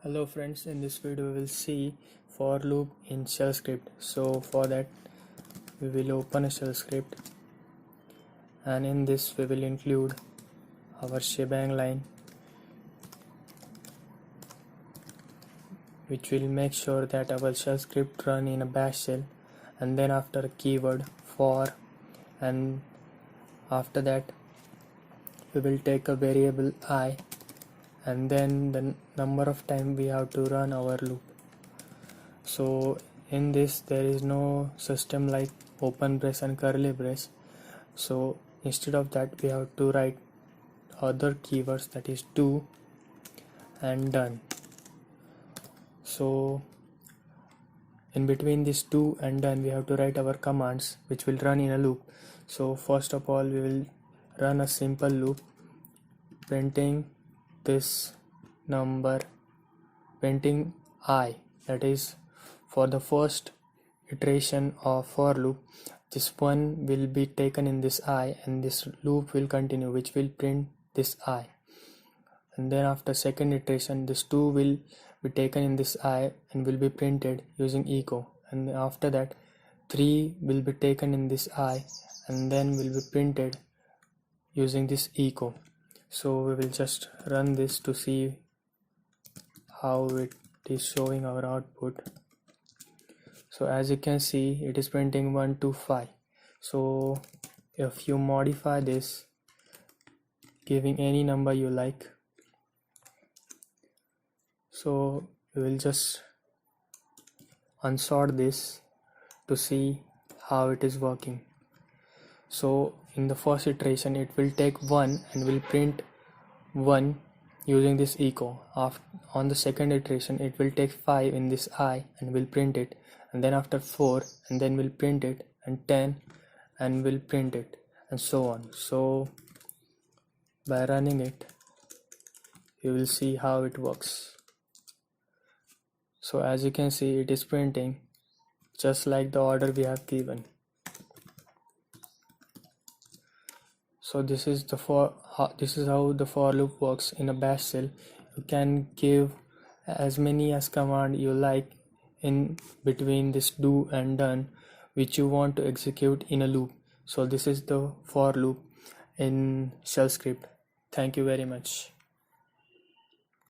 Hello friends, in this video we will see for loop in shell script. So for that we will open a shell script, and in this we will include our shebang line, which will make sure that our shell script run in a bash shell, and then after a keyword for, and after that we will take a variable I, and then the number of time we have to run our loop. So in this there is no system like open brace and curly brace, so instead of that we have to write other keywords, that is do and done. So in between this do and done we have to write our commands which will run in a loop. So first of all we will run a simple loop printing this number, printing I, that is for the first iteration of for loop. This one will be taken in this I, and this loop will continue, which will print this I. And then after second iteration, this 2 will be taken in this I and will be printed using echo. And after that 3 will be taken in this I and then will be printed using this echo. So we will just run this to see how it is showing our output. So as you can see, it is printing 1 2 5. So if you modify this giving any number you like, so we will just unsort this to see how it is working. So in the first iteration it will take 1 and will print 1 using this echo. On the second iteration it will take 5 in this I and will print it, and then after 4 and then will print it, and 10 and will print it, and so on. So by running it you will see how it works. So as you can see, it is printing just like the order we have given. So this is how the for loop works in a bash shell. You can give as many as command you like in between this do and done which you want to execute in a loop. So this is the for loop in shell script. Thank you very much.